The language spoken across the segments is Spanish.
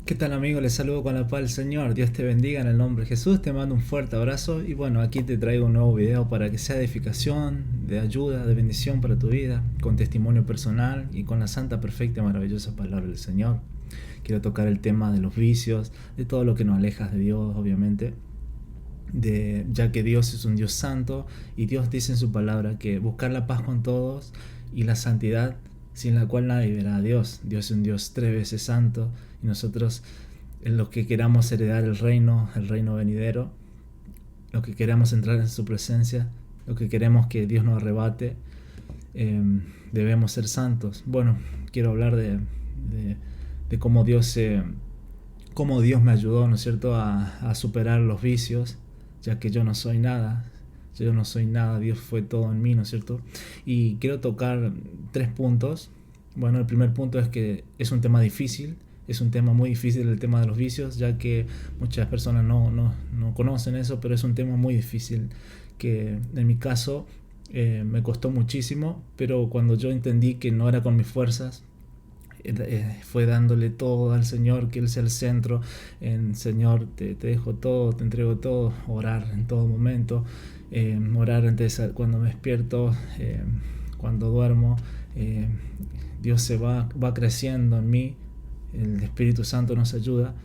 ¿Qué tal, amigo? Les saludo con la paz del Señor. Dios te bendiga en el nombre de Jesús. Te mando un fuerte abrazo y bueno, aquí te traigo un nuevo video para que sea de edificación, de ayuda, de bendición para tu vida, con testimonio personal y con la santa, perfecta y maravillosa palabra del Señor. Quiero tocar el tema de los vicios, de todo lo que nos aleja de Dios, obviamente, ya que Dios es un Dios santo y Dios dice en su palabra que buscar la paz con todos y la santidad sin la cual nadie verá a Dios. Dios es un Dios 3 veces santo y nosotros, en los que queramos heredar el reino venidero, los que queramos entrar en su presencia, los que queremos que Dios nos arrebate, eh, debemos ser santos. Bueno, quiero hablar de cómo Dios me ayudó, ¿no es cierto?, a superar los vicios, ya que yo no soy nada. Yo no soy nada, Dios fue todo en mí, ¿no es cierto? Y quiero tocar 3 puntos. Bueno, el primer punto es que es un tema difícil, es un tema muy difícil el tema de los vicios, ya que muchas personas no conocen eso, pero es un tema muy difícil que en mi caso me costó muchísimo, pero cuando yo entendí que no era con mis fuerzas, fue dándole todo al Señor, que Él sea el centro. Señor, te dejo todo, te entrego todo, orar en todo momento, orar antes, cuando me despierto, cuando duermo. Dios va creciendo en mí, el Espíritu Santo nos ayuda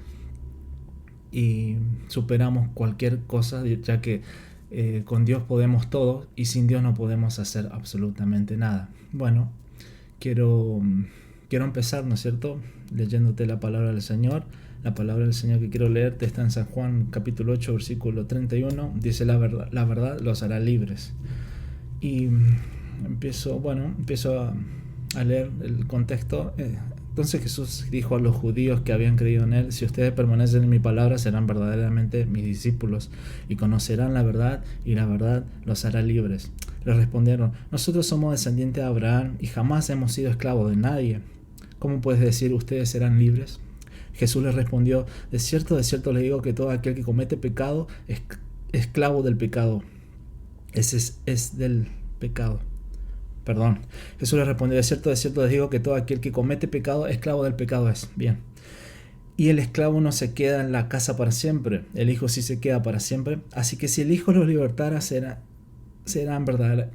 y superamos cualquier cosa, ya que con Dios podemos todo y sin Dios no podemos hacer absolutamente nada. Bueno, quiero empezar, ¿no es cierto?, leyéndote la palabra del Señor. La palabra del Señor que quiero leerte está en San Juan capítulo 8 versículo 31. Dice: la verdad los hará libres. Y empiezo a leer el contexto. Entonces Jesús dijo a los judíos que habían creído en Él: si ustedes permanecen en mi palabra, serán verdaderamente mis discípulos y conocerán la verdad, y la verdad los hará libres. Le respondieron: nosotros somos descendientes de Abraham y jamás hemos sido esclavos de nadie. ¿Cómo puedes decir ustedes serán libres? Jesús les respondió: de cierto les digo que todo aquel que comete pecado es esclavo del pecado. Ese es del pecado. Perdón. Jesús les respondió: de cierto les digo que todo aquel que comete pecado, esclavo del pecado es. Bien. Y el esclavo no se queda en la casa para siempre, el Hijo sí se queda para siempre. Así que si el Hijo los libertara, serán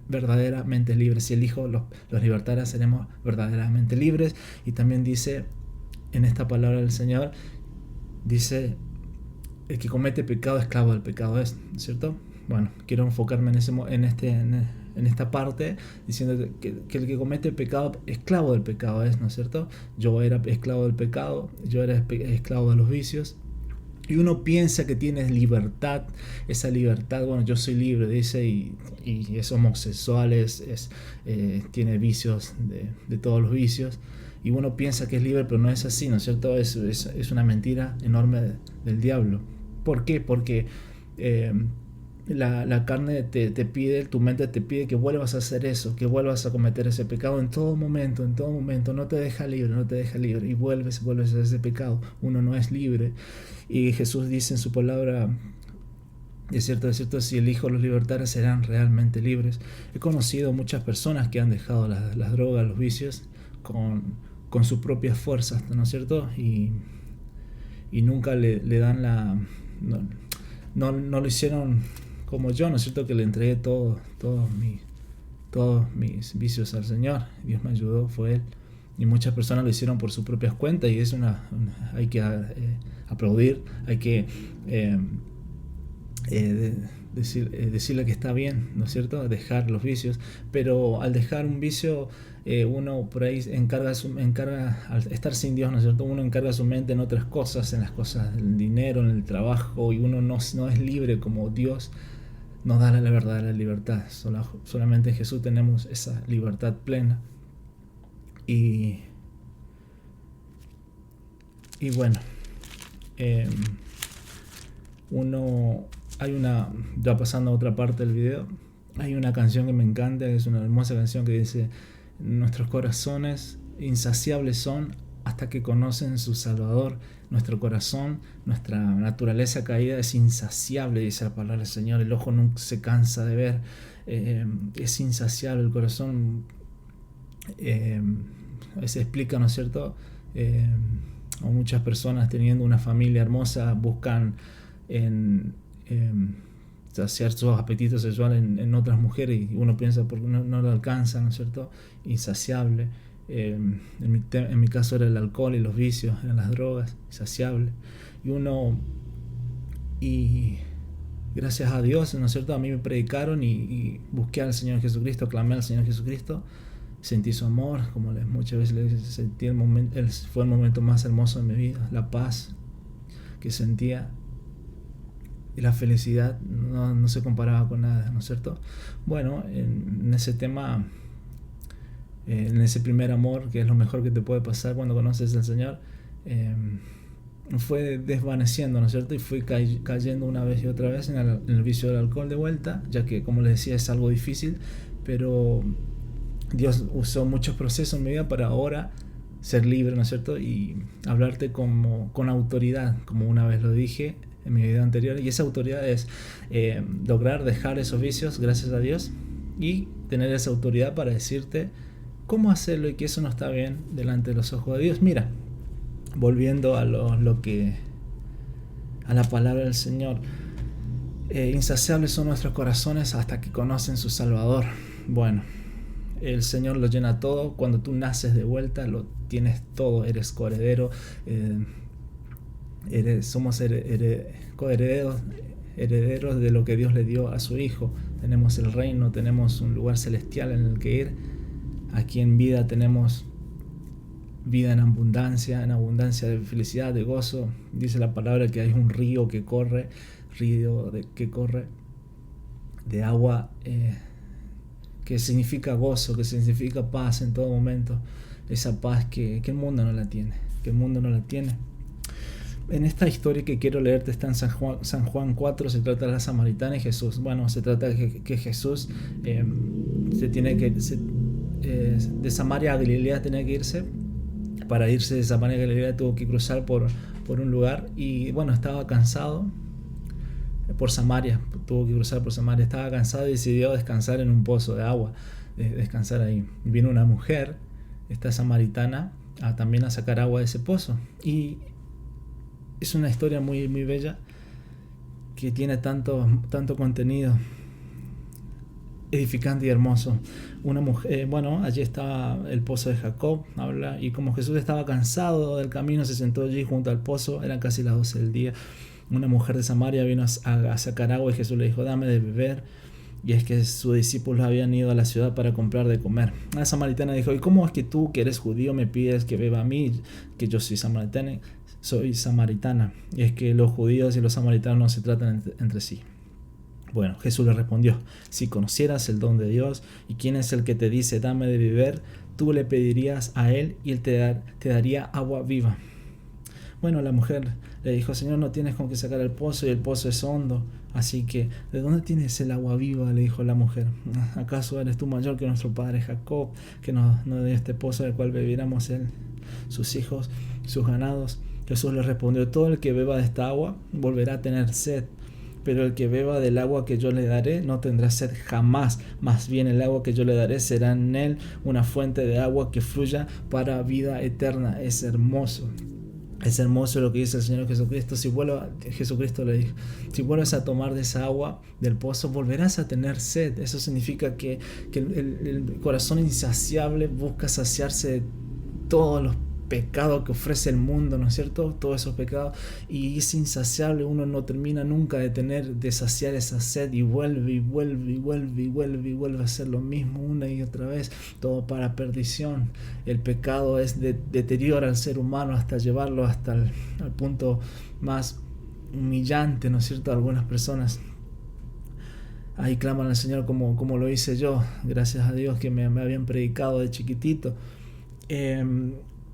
verdaderamente libres. Si el Hijo los libertara, seremos verdaderamente libres. Y también dice en esta palabra del Señor, dice: el que comete pecado, esclavo del pecado es, ¿cierto? Bueno, quiero enfocarme en esta parte, diciendo que el que comete pecado, esclavo del pecado es, ¿no es cierto? Yo era esclavo del pecado, yo era esclavo de los vicios. Y uno piensa que tiene libertad, esa libertad, bueno, yo soy libre, dice, y es homosexual, tiene vicios de todos los vicios, y uno piensa que es libre, pero no es así, ¿no es cierto? Es una mentira enorme del diablo. ¿Por qué? Porque la carne te pide, tu mente te pide que vuelvas a hacer eso, que vuelvas a cometer ese pecado en todo momento, no te deja libre, y vuelves a ese pecado. Uno no es libre. Y Jesús dice en su palabra: de cierto, si el Hijo los libertara, serán realmente libres. He conocido muchas personas que han dejado las drogas, los vicios, con sus propias fuerzas, ¿no es cierto? Y nunca le dan no lo hicieron como yo, ¿no es cierto?, que le entregué todos mis vicios al Señor. Dios me ayudó, fue Él. Y muchas personas lo hicieron por sus propias cuentas, y es hay que aplaudir, hay que decirle que está bien, ¿no es cierto?, dejar los vicios. Pero al dejar un vicio, uno por ahí al estar sin Dios, ¿no es cierto?, uno encarga su mente en otras cosas, en las cosas del dinero, en el trabajo, y uno no es libre como Dios nos da la verdadera libertad. Solamente en Jesús tenemos esa libertad plena. Y bueno, ya pasando a otra parte del video, hay una canción que me encanta, es una hermosa canción que dice: nuestros corazones insaciables son hasta que conocen su Salvador. Nuestro corazón, nuestra naturaleza caída es insaciable, dice la palabra del Señor. El ojo nunca se cansa de ver, es insaciable el corazón. Se explica, ¿no es cierto?, o muchas personas teniendo una familia hermosa buscan saciar sus apetitos sexuales en otras mujeres, y uno piensa porque no lo alcanza, ¿no es cierto? Insaciable. En mi caso era el alcohol y los vicios, eran las drogas, insaciable. Y gracias a Dios, ¿no es cierto? A mí me predicaron y busqué al Señor Jesucristo, clamé al Señor Jesucristo, sentí su amor, como muchas veces les sentí fue el momento más hermoso de mi vida, la paz que sentía y la felicidad no se comparaba con nada, ¿no es cierto? Bueno, en ese tema, en ese primer amor, que es lo mejor que te puede pasar cuando conoces al Señor, fue desvaneciendo, ¿no es cierto? Y fui cayendo una vez y otra vez en el vicio del alcohol de vuelta, ya que, como les decía, es algo difícil, pero Dios usó muchos procesos en mi vida para ahora ser libre, ¿no es cierto? Y hablarte con autoridad, como una vez lo dije en mi video anterior, y esa autoridad es lograr dejar esos vicios, gracias a Dios, y tener esa autoridad para decirte cómo hacerlo y que eso no está bien delante de los ojos de Dios. Mira, volviendo a la palabra del Señor, insaciables son nuestros corazones hasta que conocen su Salvador. Bueno, el Señor lo llena todo. Cuando tú naces de vuelta, lo tienes todo. Eres coheredero, somos coherederos de lo que Dios le dio a su Hijo. Tenemos el reino, tenemos un lugar celestial en el que ir. Aquí en vida tenemos vida en abundancia de felicidad, de gozo. Dice la palabra que hay un río que corre de agua, que significa gozo, que significa paz en todo momento. Esa paz que el mundo no la tiene, En esta historia que quiero leerte está en San Juan 4, se trata de la samaritana y Jesús. Bueno, se trata de que Jesús de Samaria a Galilea tenía que irse. Para irse de Samaria a Galilea tuvo que cruzar por un lugar, y bueno, estaba cansado tuvo que cruzar por Samaria, estaba cansado y decidió descansar en un pozo de agua, descansar ahí. Y vino una mujer, esta samaritana, también a sacar agua de ese pozo. Y es una historia muy, muy bella que tiene tanto contenido edificante y hermoso. Una mujer, allí estaba el pozo de Jacob, y como Jesús estaba cansado del camino, se sentó allí junto al pozo. Eran casi las 12 del día. Una mujer de Samaria vino a sacar agua, y Jesús le dijo: dame de beber. Y es que sus discípulos habían ido a la ciudad para comprar de comer. La samaritana dijo: ¿y cómo es que tú, que eres judío, me pides que beba a mí, que yo soy samaritana? Y es que los judíos y los samaritanos no se tratan entre sí. Bueno, Jesús le respondió: si conocieras el don de Dios y quién es el que te dice dame de beber, tú le pedirías a él y él te daría agua viva. Bueno, la mujer le dijo: Señor, no tienes con qué sacar el pozo y el pozo es hondo, así que ¿de dónde tienes el agua viva? Le dijo la mujer. ¿Acaso eres tú mayor que nuestro padre Jacob, que nos dio este pozo del cual bebiéramos él, sus hijos, sus ganados? Jesús le respondió: todo el que beba de esta agua volverá a tener sed, pero el que beba del agua que yo le daré no tendrá sed jamás. Más bien el agua que yo le daré será en él una fuente de agua que fluya para vida eterna. Es hermoso lo que dice el Señor Jesucristo. Jesucristo le dijo: si vuelves a tomar de esa agua del pozo, volverás a tener sed. Eso significa que el corazón insaciable busca saciarse de todos los pecados que ofrece el mundo, ¿no es cierto? Todos esos pecados, y es insaciable. Uno no termina nunca de saciar esa sed, y vuelve a hacer lo mismo una y otra vez, todo para perdición. El pecado deteriora al ser humano hasta llevarlo al punto más humillante, ¿no es cierto? Algunas personas ahí claman al Señor como lo hice yo, gracias a Dios que me habían predicado de chiquitito.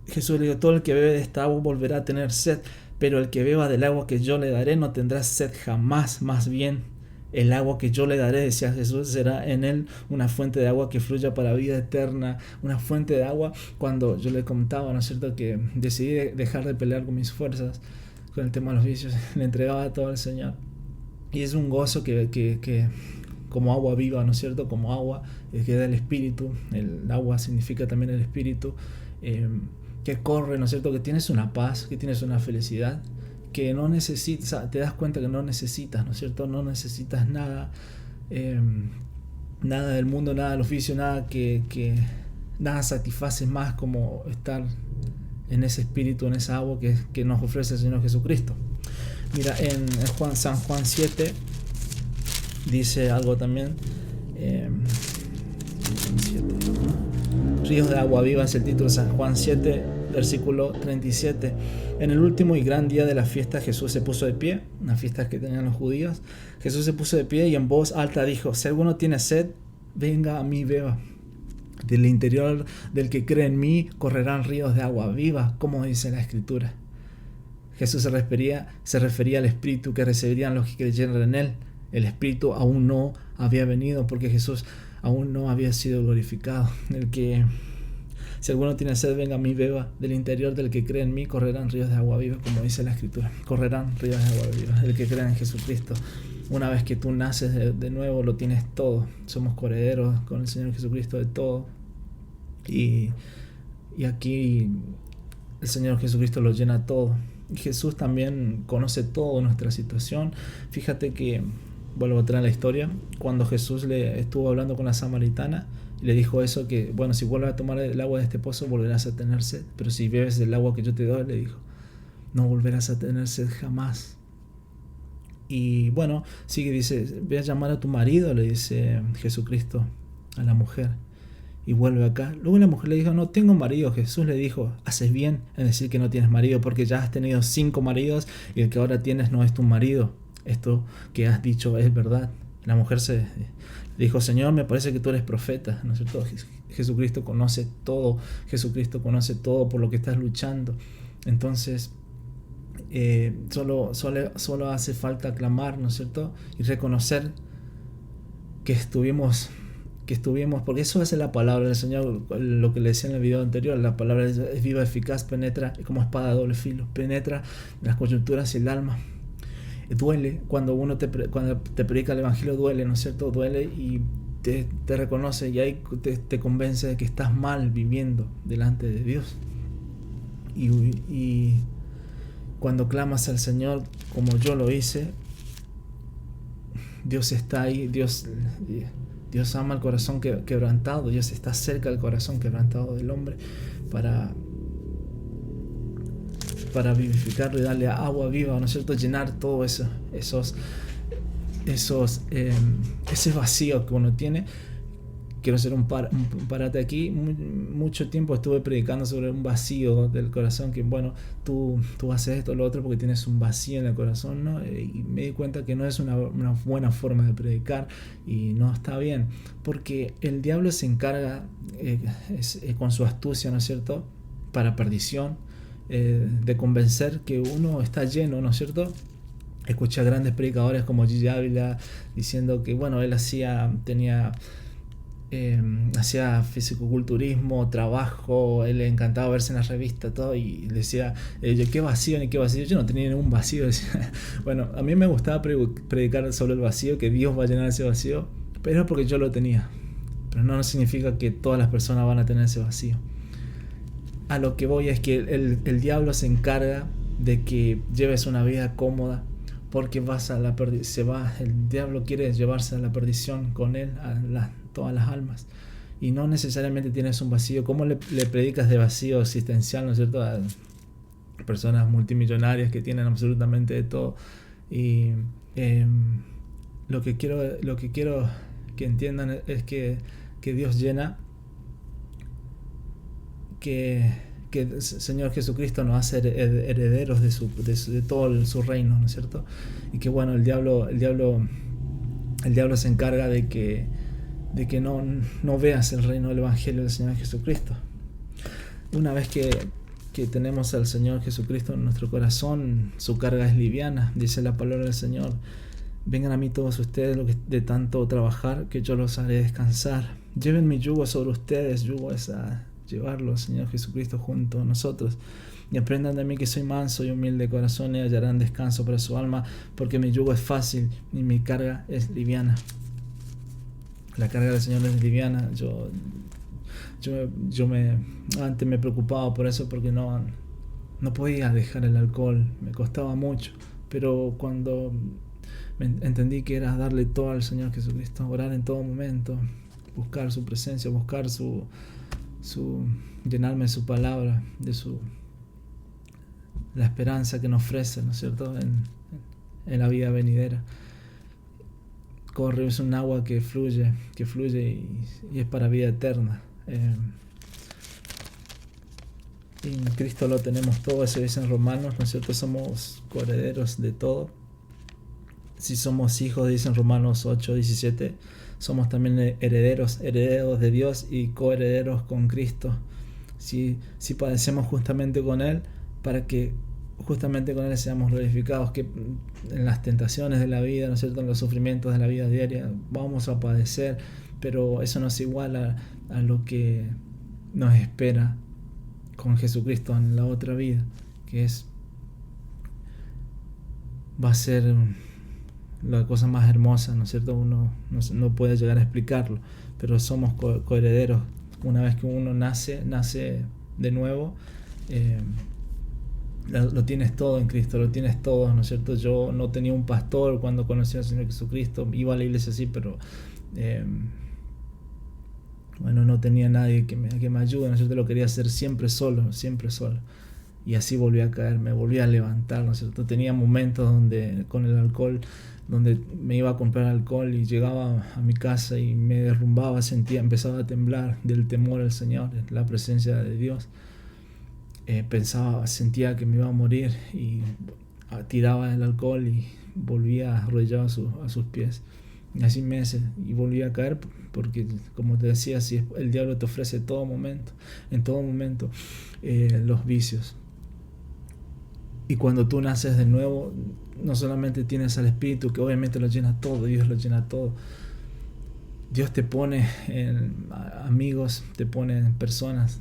Jesús le dijo: todo el que bebe de esta agua volverá a tener sed, pero el que beba del agua que yo le daré no tendrá sed jamás. Más bien el agua que yo le daré, decía Jesús, será en él una fuente de agua que fluya para vida eterna. Una fuente de agua. Cuando yo le contaba, ¿no es cierto?, que decidí dejar de pelear con mis fuerzas, con el tema de los vicios, le entregaba todo al Señor, y es un gozo que como agua viva, ¿no es cierto?, como agua que da el Espíritu. El agua significa también el Espíritu. que corre, ¿no es cierto? Que tienes una paz, que tienes una felicidad, que no necesitas, te das cuenta que no necesitas, ¿no es cierto? No necesitas nada, nada del mundo, nada del oficio, nada que nada satisface más como estar en ese espíritu, en esa agua que nos ofrece el Señor Jesucristo. Mira, en San Juan 7 dice algo también. Ríos de agua viva es el título de San Juan 7, versículo 37. En el último y gran día de la fiesta, Jesús se puso de pie, una fiesta que tenían los judíos. Jesús se puso de pie y en voz alta dijo: si alguno tiene sed, venga a mí, beba. Del interior del que cree en mí correrán ríos de agua viva, como dice la Escritura. Jesús se refería al Espíritu que recibirían los que creyeran en Él. El Espíritu aún no había venido porque Jesús aún no había sido glorificado. Si alguno tiene sed, venga a mí, beba. Del interior del que cree en mí correrán ríos de agua viva, como dice la Escritura. Correrán ríos de agua viva. El que cree en Jesucristo. Una vez que tú naces de nuevo, lo tienes todo. Somos coherederos con el Señor Jesucristo de todo. Y aquí el Señor Jesucristo lo llena todo. Y Jesús también conoce toda nuestra situación. Fíjate que, vuelvo a traer la historia, cuando Jesús le estuvo hablando con la samaritana y le dijo eso, que bueno, si vuelves a tomar el agua de este pozo volverás a tener sed, pero si bebes del agua que yo te doy, le dijo, no volverás a tener sed jamás. Y bueno, sigue, dice, ve a llamar a tu marido, le dice Jesucristo a la mujer, y vuelve acá. Luego la mujer le dijo, no tengo marido. Jesús le dijo, haces bien en decir que no tienes marido, porque ya has tenido 5 maridos y el que ahora tienes no es tu marido. Esto que has dicho es verdad. La mujer se dijo, Señor, me parece que tú eres profeta, ¿no es cierto? Jesucristo conoce todo. Jesucristo conoce todo por lo que estás luchando. Entonces solo hace falta clamar, ¿no es cierto? Y reconocer que estuvimos, porque eso hace la palabra del Señor, lo que le decía en el video anterior. La palabra es viva, eficaz, penetra como espada de doble filo, penetra las coyunturas y el alma. Duele cuando cuando te predica el evangelio, duele, ¿no es cierto? Duele y te reconoce, y ahí te convence de que estás mal viviendo delante de Dios. Y cuando clamas al Señor como yo lo hice, Dios está ahí. Dios ama el corazón quebrantado. Dios está cerca del corazón quebrantado del hombre para vivificarlo y darle agua viva, ¿no es cierto? Llenar todo ese vacío que uno tiene. Quiero hacer un parate aquí. Mucho tiempo estuve predicando sobre un vacío del corazón, que bueno, tú haces esto o lo otro porque tienes un vacío en el corazón, ¿no? Y me di cuenta que no es una buena forma de predicar, y no está bien, porque el diablo se encarga con su astucia, ¿no es cierto?, para perdición, de convencer que uno está lleno, ¿no es cierto? Escuché a grandes predicadores como Gigi Ávila diciendo que bueno, él hacía fisicoculturismo, trabajo, él le encantaba verse en la revista, todo, y decía, qué vacío, ni qué vacío. Yo no tenía ningún vacío, decía. Bueno, a mí me gustaba predicar sobre el vacío, que Dios va a llenar ese vacío, pero es porque yo lo tenía. Pero no significa que todas las personas van a tener ese vacío. A lo que voy es que el diablo se encarga de que lleves una vida cómoda, porque vas a la perdición. El diablo quiere llevarse a la perdición con él a todas las almas, y no necesariamente tienes un vacío. ¿Cómo le predicas de vacío existencial, ¿no es cierto?, a personas multimillonarias que tienen absolutamente de todo? Y lo que quiero que entiendan es que Dios llena, que el Señor Jesucristo nos hace herederos de todo su reino, ¿no es cierto? Y que bueno, el diablo se encarga de que no veas el reino del evangelio del Señor Jesucristo. Una vez que tenemos al Señor Jesucristo en nuestro corazón, su carga es liviana, dice la palabra del Señor. Vengan a mí todos ustedes, los que de tanto trabajar, que yo los haré descansar. Lleven mi yugo sobre ustedes. Yugo es a llevarlo al Señor Jesucristo junto a nosotros. Y aprendan de mí, que soy manso y humilde de corazón, y hallarán descanso para su alma, porque mi yugo es fácil y mi carga es liviana. La carga del Señor es liviana. Antes me preocupaba por eso porque no podía dejar el alcohol, me costaba mucho. Pero cuando entendí que era darle todo al Señor Jesucristo, orar en todo momento, buscar su presencia, buscar llenarme de su palabra, la esperanza que nos ofrece, ¿no es cierto?, en la vida venidera. Es un agua que fluye y es para vida eterna. Y en Cristo lo tenemos todo, eso dice en Romanos, ¿no es cierto? Somos coherederos de todo. Si somos hijos, dice en Romanos 8:17, somos también herederos de Dios y coherederos con Cristo. Si padecemos justamente con Él, para que justamente con Él seamos glorificados, que en las tentaciones de la vida, ¿no es cierto?, en los sufrimientos de la vida diaria, vamos a padecer, pero eso no es igual a lo que nos espera con Jesucristo en la otra vida, que va a ser la cosa más hermosa, ¿no es cierto? Uno no puede llegar a explicarlo, pero somos coherederos. Una vez que uno nace de nuevo, lo tienes todo en Cristo, lo tienes todo, ¿no es cierto? Yo no tenía un pastor cuando conocí al Señor Jesucristo, iba a la iglesia sí, pero no tenía nadie que me ayude, ¿no es cierto? Lo quería hacer siempre solo. Y así volví a caer, me volví a levantar, ¿no es cierto? Tenía momentos donde con el alcohol, donde me iba a comprar alcohol y llegaba a mi casa y me derrumbaba, empezaba a temblar del temor al Señor, la presencia de Dios. Sentía que me iba a morir y tiraba el alcohol y volvía arrodillado a sus pies. Y así meses, y volví a caer porque, como te decía, el diablo te ofrece en todo momento los vicios. Y cuando tú naces de nuevo, no solamente tienes al Espíritu, que obviamente lo llena todo, Dios lo llena todo. Dios te pone amigos, te pone personas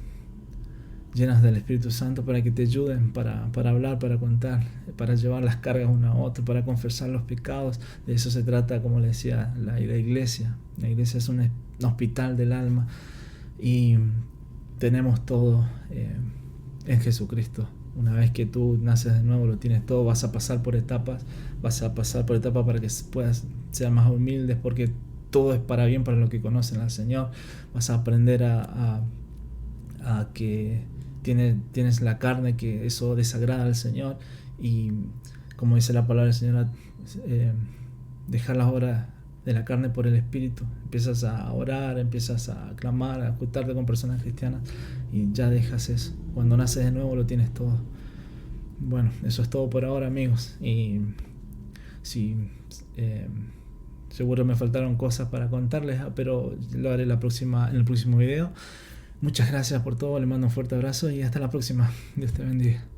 llenas del Espíritu Santo para que te ayuden, para hablar, para contar, para llevar las cargas una a otra, para confesar los pecados. De eso se trata, como le decía, la iglesia. La iglesia es un hospital del alma y tenemos todo en Jesucristo. Una vez que tú naces de nuevo, lo tienes todo. Vas a pasar por etapas para que puedas ser más humildes, porque todo es para bien para los que conocen al Señor. Vas a aprender a que tienes la carne, que eso desagrada al Señor, y como dice la palabra del Señor, dejar las obras de la carne por el Espíritu. Empiezas a orar, empiezas a clamar, a juntarte con personas cristianas y ya dejas eso. Cuando naces de nuevo lo tienes todo. Bueno, eso es todo por ahora, amigos, y seguro me faltaron cosas para contarles, pero lo haré en el próximo video. Muchas gracias por todo, le mando un fuerte abrazo y hasta la próxima. Dios te bendiga.